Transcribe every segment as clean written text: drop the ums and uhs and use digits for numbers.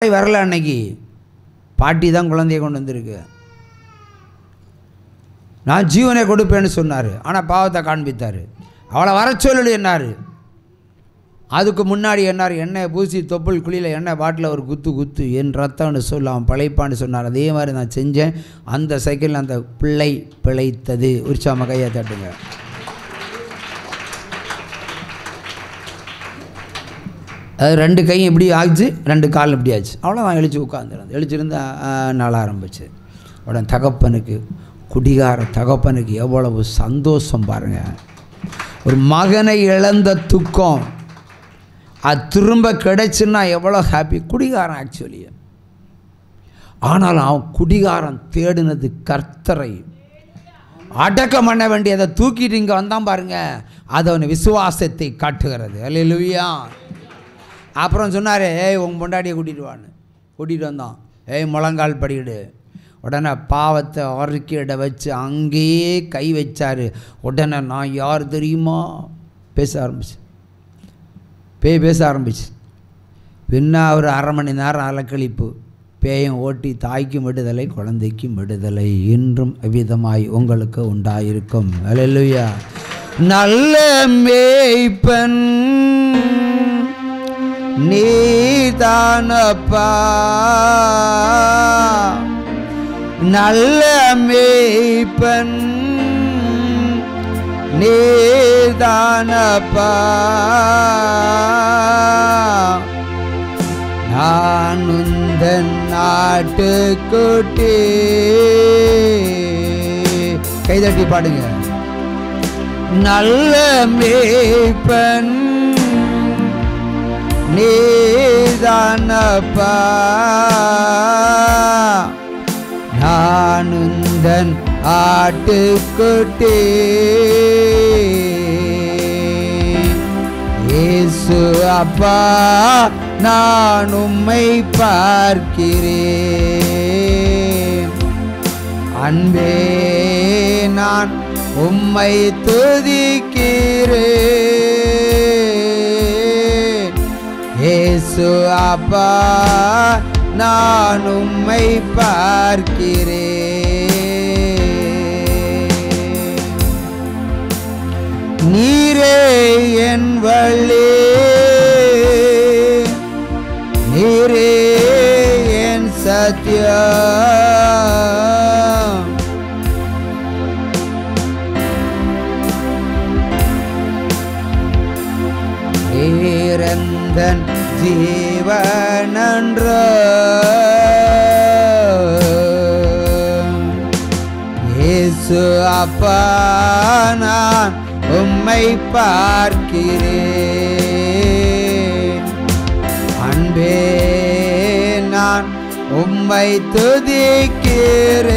வரல. அன்னைக்கு பாட்டி தான் குழந்தைய கொண்டு வந்திருக்கு. நான் ஜீவனை கொடுப்பேன்னு சொன்னார், ஆனால் பாவத்தை காண்பித்தார். அவளை வர சொல்லு என்னார். அதுக்கு முன்னாடி என்னார், எண்ணெய் பூசி தொப்புள் குழியில் எண்ணெய் பாட்டில் ஒரு குத்து என் ரத்தம்னு சொல்ல அவன் பிழைப்பான்னு சொன்னார். அதே மாதிரி நான் செஞ்சேன். அந்த செகண்டில் அந்த பிள்ளை பிழைத்தது. உற்சாம கையை தட்டுங்க. அது ரெண்டு கையும் இப்படி ஆச்சு, ரெண்டு கால் இப்படி ஆச்சு. அவ்வளோதான். எழுச்சி உட்காந்துருந்தேன். எழுச்சிருந்தா நாள ஆரம்பிச்சு. உடனே தகப்பனுக்கு, குடிகார தகப்பனுக்கு எவ்வளவு சந்தோஷம் பாருங்கள். ஒரு மகனை இழந்த துக்கம் அது திரும்ப கிடைச்சுன்னா எவ்வளோ ஹாப்பி. குடிகாரன் ஆக்சுவலி. ஆனால் அவன் குடிகாரன் தேடினது கர்த்தரை. அடக்கம் பண்ண வேண்டியதை தூக்கிட்டு இங்கே வந்தான் பாருங்க. அது அவன் விசுவாசத்தை காட்டுகிறது. அல்லேலூயா. அப்புறம் சொன்னார், ஏய் உங்கள் பொண்டாட்டியை கூட்டிகிட்டு வந்தான். ஏய் முழங்கால் படிக்கிடு. உடனே பாவத்தை அறிக்கையிட வச்சு அங்கேயே கை வச்சார். உடனே நான் யார் தெரியுமா பேச ஆரம்பிச்சு. பின்ன ஒரு அரை மணி நேரம் அலக்கழிப்பு. பேயம் ஓட்டி தாய்க்கும் விடுதலை, குழந்தைக்கும் விடுதலை. இன்றும் அவ்விதமாய் உங்களுக்கு உண்டாயிருக்கும். அல்லேலூயா. நல்ல மேய்ப்பன் நீதானப்பா, நல்ல மேய்ப்பன் நீதானப்பா, நான் உந்தன் நாட்டுக்குட்டி. கைதட்டி பாடுங்க. நல்ல மேய்ப்பன் நீதானப்பா, நான் உந்தன் ஆட்டுக்குட்டி. இயேசு அப்பா நான் உம்மை பார்க்கிறேன். அன்பே நான் உம்மை துதிக்கிறேன். இயேசு அப்பா நான் உம்மை பார்க்கிறேன். நீரே என் வழி, நீரே என் சத்தியம், நீரந்தன் ஜீவனன்றோ. இயேசு அப்பா நான் உம்மை பார்க்கிறேன். அன்பே நான் உம்மை துதிக்கிறேன்.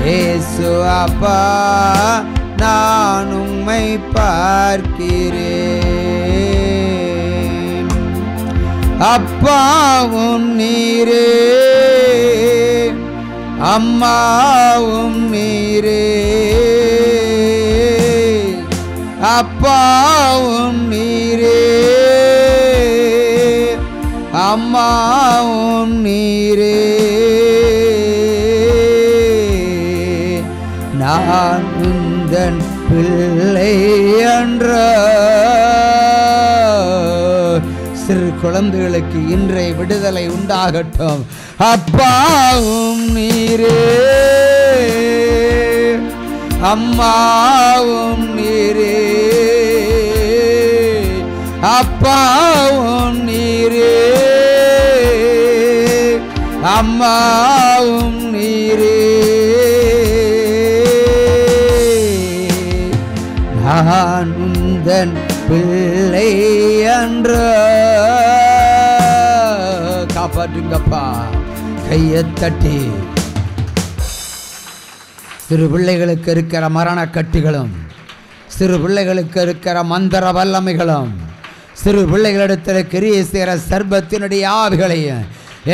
இயேசு அப்பா நான் உம்மை பார்க்கிறேன். அப்பாவும் நீரே, அம்மாவும் நீரே, அப்பாவும் நீரே, அம்மாவும் நீரே, நான் உந்தன் பிள்ளை என்றோ. சிறு குழந்தைகளுக்கு இன்றைய விடுதலை உண்டாகட்டும். அப்பாவும் நீரே, அம்மாவும் நீரே, அப்பாவும் நீரே, அம்மாவும் நீரே, நான் உந்தன் பிள்ளை என்றோ. காப்பாற்றுங்கப்பா. கையை தட்டி. சிறு பிள்ளைகளுக்கு இருக்கிற மரணக்கட்டுகளும், சிறு பிள்ளைகளுக்கு இருக்கிற மந்திர வல்லமைகளும், சிறு பிள்ளைகளிடத்தில் கிரியை செய்கிற சர்பத்தினுடைய ஆவிகளையும்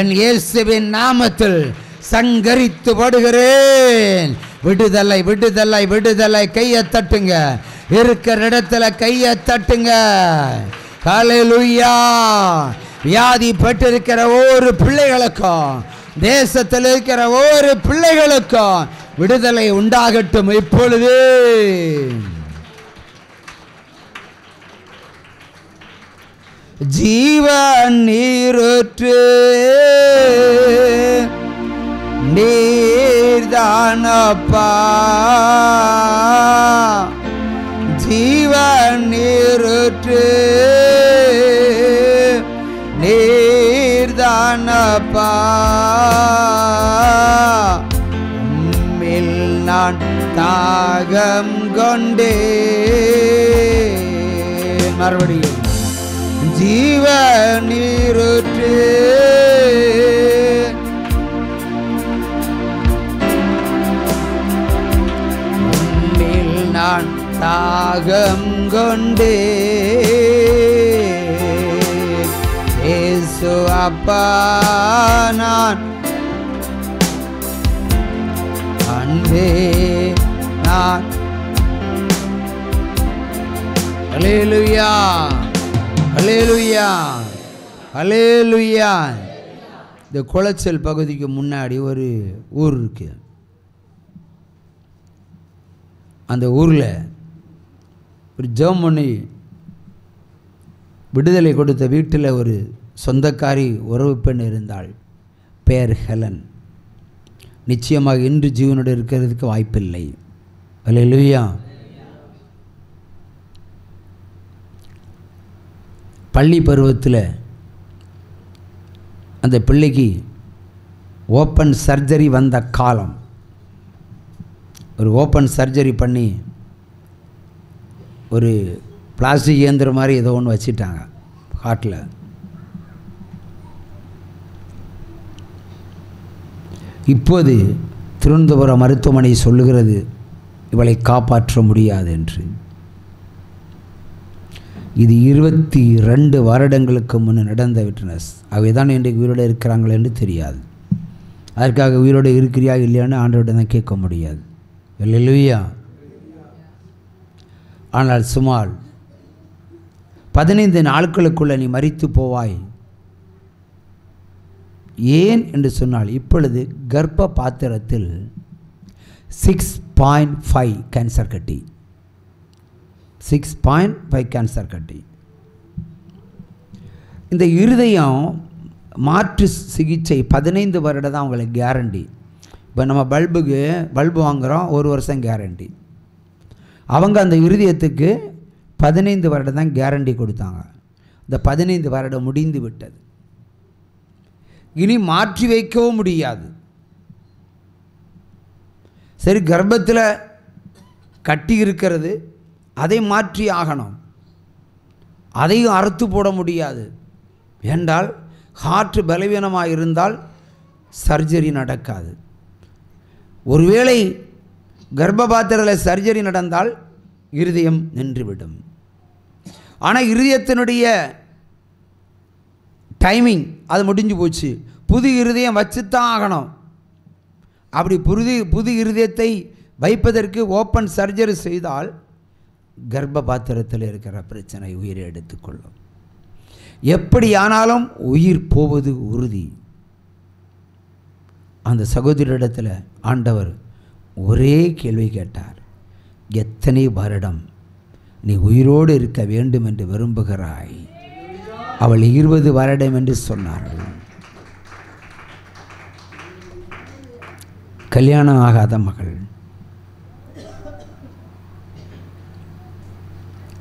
என் இயேசுவின் நாமத்தில் சங்கரித்து படுகிறேன். விடுதலை, விடுதலை, விடுதலை. கையை தட்டுங்க. இருக்கிற இடத்துல கையை தட்டுங்க. ஹல்லேலூயா. வியாதி பெற்றிருக்கிற ஒவ்வொரு பிள்ளைகளுக்கும், தேசத்தில் இருக்கிற ஒவ்வொரு பிள்ளைகளுக்கும் விடுதலை உண்டாகட்டும் இப்பொழுது. ஜீவன் நீரூற்று நீர்தானப்பா, ஜீவன் நீரூற்று நீர்தானப்பா, உம்மில் நான் தாகம் கொண்டே. மறுபடியும் ஜீவ நீரூற்று உம்மில் நான் தாகம் கொண்டே. இயேசு அப்பா நான் அன்பே நான். ஹல்லேலூயா, ஹல்லேலூயா, ஹல்லேலூயா. இந்த குளச்சல் பகுதிக்கு முன்னாடி ஒரு ஊர் இருக்கு. அந்த ஊரில் ஒரு ஜெர்மனி விடுதலை கொடுத்த வீட்டில் ஒரு சொந்தக்காரி உறவு பெண் இருந்தாள். பெயர் ஹெலன். நிச்சயமாக இன்று ஜீவனோடு இருக்கிறதுக்கு வாய்ப்பில்லை. ஹல்லேலூயா. பள்ளி பருவத்தில் அந்த பிள்ளைக்கு ஓப்பன் சர்ஜரி வந்த காலம். ஒரு ஓப்பன் சர்ஜரி பண்ணி ஒரு பிளாஸ்டிக் இயந்திரம் மாதிரி ஏதோ ஒன்று வச்சிட்டாங்க ஹார்ட்டில். இப்போது திருவனந்தபுரம் மருத்துவமனை சொல்லுகிறது இவளை காப்பாற்ற முடியாது என்று. இது 22 வருடங்களுக்கு முன்னே நடந்த விட்னஸ். அவை தான் இன்றைக்கு உயிரோடு இருக்கிறாங்களே என்று தெரியாது. அதற்காக உயிரோடு இருக்கிறியா இல்லையான்னு ஆண்டவர்கிட்ட தான் கேட்க முடியாது. ஹல்லேலூயா. ஆனால் சுமார் 15 நாட்களுக்குள்ள நீ மரித்து போவாய். ஏன் என்று சொன்னால் இப்பொழுது கர்ப்ப பாத்திரத்தில் 6.5 கேன்சர் கட்டி. 6.5 கேன்சர் கட்டி. இந்த இருதயம் மாற்று சிகிச்சை 15 வருடம் தான் அவங்களுக்கு கேரண்டி. இப்போ நம்ம பல்பு வாங்குகிறோம், 1 வருஷம் கேரண்டி. அவங்க அந்த இருதயத்துக்கு 15 வருடம் தான் கேரண்டி கொடுத்தாங்க. இந்த 15 வருடம் முடிந்து விட்டது. இனி மாற்றி வைக்கவும் முடியாது. சரி, கர்ப்பத்தில் கட்டி இருக்கிறது, அதை மாற்றி ஆகணும். அதையும் அறுத்து போட முடியாது. என்றால் ஹார்ட் பலவீனமாக இருந்தால் சர்ஜரி நடக்காது. ஒருவேளை கர்ப்பபாத்திரத்தில் சர்ஜரி நடந்தால் இருதயம் நின்றுவிடும். ஆனால் இருதயத்தினுடைய டைமிங் அது முடிஞ்சு போச்சு. புது இருதயம் வச்சுத்தான் ஆகணும். அப்படி புது இருதயத்தை வைப்பதற்கு ஓப்பன் சர்ஜரி செய்தால் கர்ப்பபாத்திரத்தில் இருக்கிற பிரச்சனை உயிரை எடுத்துக்கொள்ளும். எப்படியானாலும் உயிர் போவது உறுதி. அந்த சகோதரியிடத்தில் ஆண்டவர் ஒரே கேள்வி கேட்டார். எத்தனை வருடம் நீ உயிரோடு இருக்க வேண்டும் என்று விரும்புகிறாய்? அவள் 20 வருடம் என்று சொன்னார்கள். கல்யாணம் ஆகாத மகள்.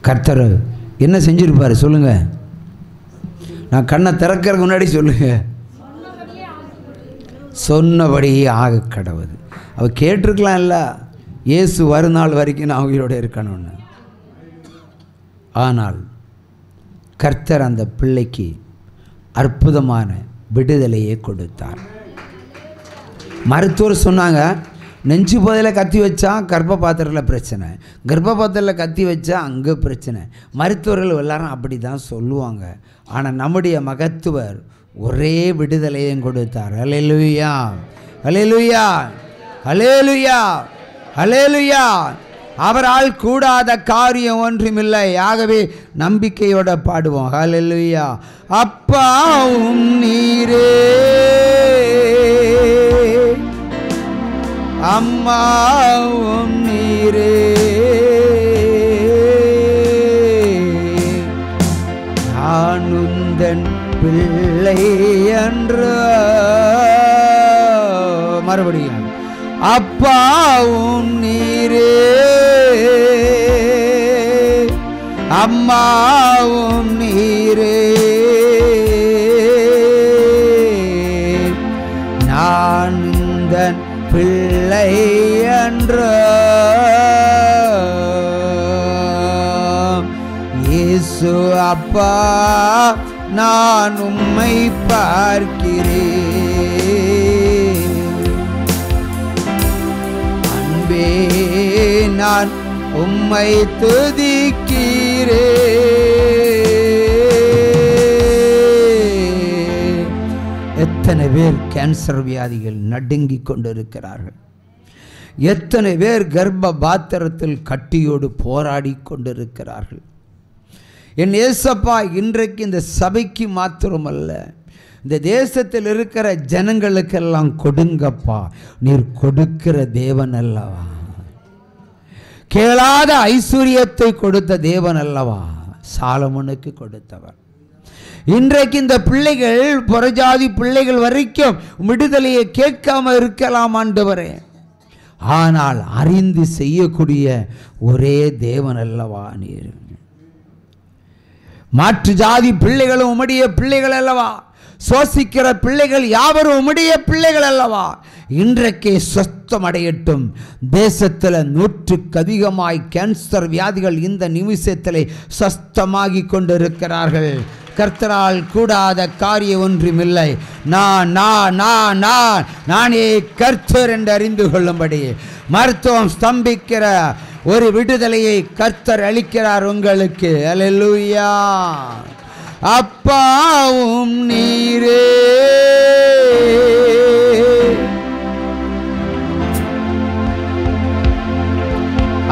கர்த்தர் என்ன செஞ்சிருப்பாரு சொல்லுங்க? நான் கண்ணை திறக்கிறதுக்கு முன்னாடி சொல்லுங்க. சொன்னபடியே ஆக கடவுது. அவள் கேட்டிருக்கலாம் இல்ல, இயேசு வருநாள் வரைக்கும் நான் உயிரோடு இருக்கணும்னு. ஆனால் கர்த்தர் அந்த பிள்ளைக்கு அற்புதமான விடுதலையை கொடுத்தார். மருத்துவர் சொன்னாங்க, நெஞ்சு பகுதியில் கத்தி வச்சா கர்ப்பபாத்திரத்தில் பிரச்சனை, கர்ப்பபாத்திரத்தில் கத்தி வச்சா அங்கே பிரச்சனை. மருத்துவர்கள் எல்லாரும் அப்படி தான் சொல்லுவாங்க. ஆனால் நம்முடைய மகத்துவர் ஒரே விடுதலையும் கொடுத்தார். ஹல்லேலூயா, ஹல்லேலூயா, ஹல்லேலூயா, ஹல்லேலூயா. அவரால் கூடாத காரியம் ஒன்றுமில்லை. ஆகவே நம்பிக்கையோட பாடுவோம். ஹல்லேலூயா. அப்பாவும் நீரே, அம்மாவும் நீரே, நான் உந்தன் பிள்ளை என்று. மறுபடியும் அப்பாவும் நீரே, அம்மாவும் நீரே, நான் உந்தன் பிள்ளை என்று. இயேசு அப்பா, நான் உம்மை பார்க்கிறேன். அன்பே, நான் உம்மை துதிக்கிறேன். எத்தனை பேர் கேன்சர் வியாதிகள் நடுங்கிக் கொண்டிருக்கிறார்கள். எத்தனை பேர் கர்ப்ப பாத்திரத்தில் கட்டியோடு போராடி கொண்டிருக்கிறார்கள். என் ஏசப்பா, இன்றைக்கு இந்த சபைக்கு மாத்திரமல்ல, இந்த தேசத்தில் இருக்கிற ஜனங்களுக்கெல்லாம் கொடுங்கப்பா. நீர் கொடுக்கிற தேவன் அல்லவா, கேளாத ஐஸ்வர்யத்தை கொடுத்த தேவன் அல்லவா, சாலமோனுக்கு கொடுத்தவர். இன்றைக்கு இந்த பிள்ளைகள், புறஜாதி பிள்ளைகள் வரைக்கும் விடுதலையை கேட்காம இருக்கலாம் ஆண்டவரே, ஆனால் அறிந்து செய்யக்கூடிய ஒரே தேவன் அல்லவா நீர். மாற்று ஜாதி பிள்ளைகளும் உம்முடைய பிள்ளைகள் அல்லவா, சோசிக்கிற பிள்ளைகள் யாவரும் உம்முடைய பிள்ளைகள் அல்லவா. இன்றைக்கே சொஸ்தம் அடையட்டும். தேசத்தில் 100க்கு அதிகமாய் கேன்சர் வியாதிகள் இந்த நிமிஷத்தில் சொஸ்தமாகி கொண்டிருக்கிறார்கள். கர்த்தரால் கூடாத காரியம் ஒன்றுமில்லை. நானே கர்த்தர் என்று அறிந்து கொள்ளும்படி மருத்துவம் ஸ்தம்பிக்கிற ஒரு விடுதலையை கர்த்தர் அளிக்கிறார் உங்களுக்கு. அல்லேலூயா. அப்பாவும் நீரே,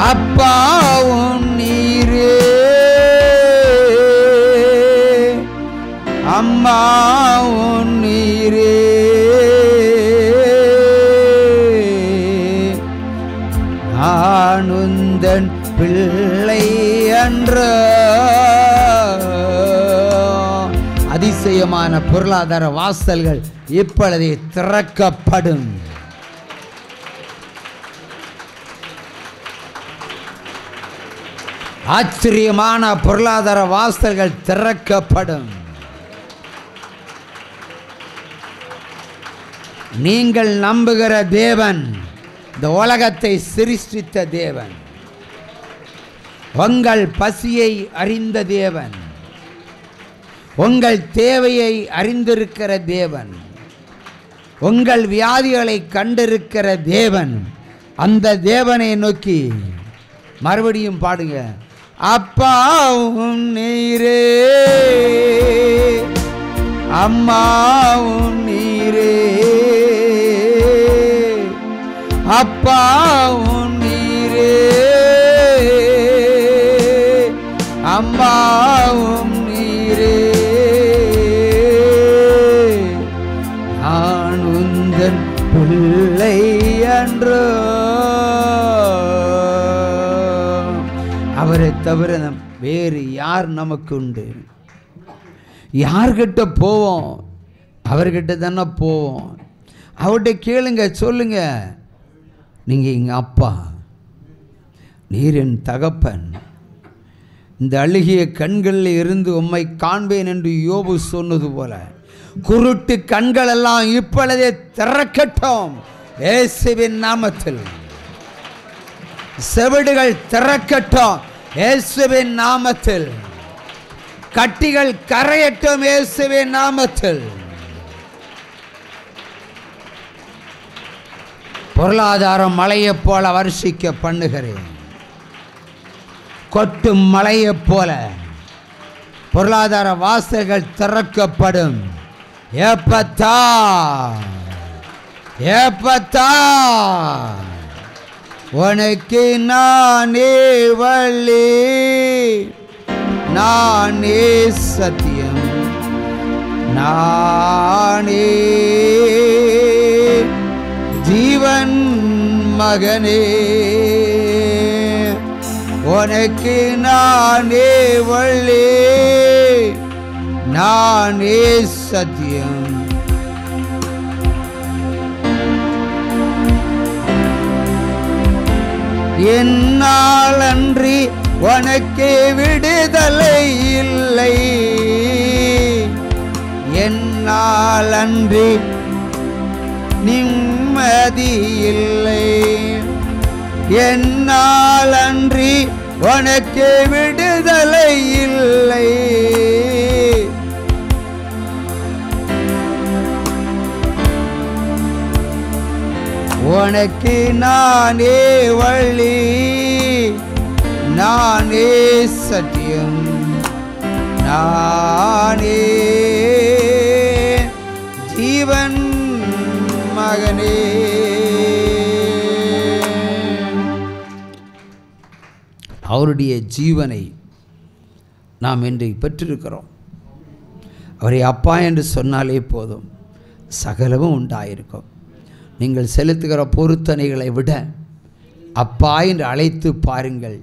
அப்பாவும் நீரே, அம்மாவும் நீரே, நான் உந்தன் பிள்ளை என்று. அதிசயமான பொருளாதார வாசல்கள் இப்பொழுதே திறக்கப்படும். ஆச்சரியமான பொருளாதார வாசல்கள் திறக்கப்படும். நீங்கள் நம்புகிற தேவன் இந்த உலகத்தை சிருஷ்டித்த தேவன், உங்கள் பசியை அறிந்த தேவன், உங்கள் தேவையை அறிந்திருக்கிற தேவன், உங்கள் வியாதிகளை கண்டிருக்கிற தேவன். அந்த தேவனை நோக்கி மறுபடியும் பாடுங்க. அப்பாவும் நீரே, அம்மாவும் நீரே, அப்பாவும் நீரே, அம்மாவும் நீரே, நான் உந்தன் பிள்ளை என்று. அவரை தவிர வேறு யார் நமக்கு உண்டு? யார்கிட்ட போவோம்? அவர்கிட்ட தானே போவோம். அவர்கிட்ட கேளுங்க, சொல்லுங்க, நீங்கள் எங்கள் அப்பா, நீர் என் தகப்பன், இந்த அழுகிய கண்களில் இருந்து உம்மை காண்பேன் என்று யோபு சொன்னது போல குருட்டு கண்கள் எல்லாம் இப்பொழுதே திறக்கட்டும் இயேசுவின் நாமத்தில். செவிடுகள் திறக்கட்டும் இயேசுவின் நாமத்தில். கட்டிகள் கரையட்டும் இயேசுவின் நாமத்தில். பொருளாதாரம் மழையைப் போல வருஷிக்க பண்ணுகிறேன். கொட்டும் மழையைப் போல பொருளாதார வாசல்கள் திறக்கப்படும். ஏப்பத்தா ஏப்பத்தா உனக்கு நானே வழி, நானே சத்தியம், நானே ஜீவன் மகனே. உனக்கு நானே வழி, நானே சத்தியம். என்னால் அன்றி உனக்கு விடுதலை இல்லை, என்னால் அன்றி நிம்மதி இல்லை, என்னால் அன்றி உனக்கு விடுதலை இல்லை. உனக்கு நானே வழி, நானே சத்தியம், நானே ஜீவன் மகனே. அவருடைய ஜீவனை நாம் இன்று பெற்றிருக்கிறோம். அவரை அப்பா என்று சொன்னாலே போதும், சகலமும் உண்டாயிருக்கும். நீங்கள் செலுத்துகிற பொருத்தனைகளை விட அப்பா என்று அழைத்து பாருங்கள்,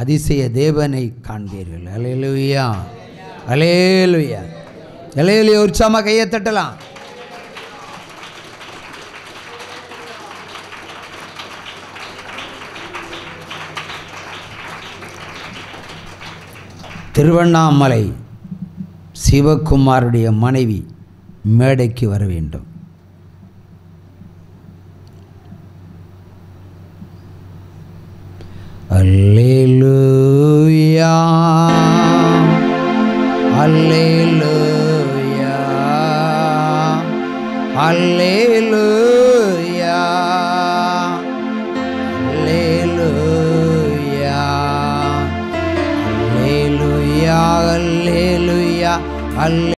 அதிசய தேவனை காண்பீர்கள். அல்லேலூயா, அல்லேலூயா, அல்லேலூயா. உற்சாகமாக கையை தட்டலாம். திருவண்ணாமலை சிவகுமாருடைய மனைவி மேடைக்கு வர வேண்டும். அல்லேலூயா, அல்லேலூயா, அல்லேலூயா, அல்லேலூயா, அல்லேலூயா, அல்லேலூயா, அல்லேலூயா.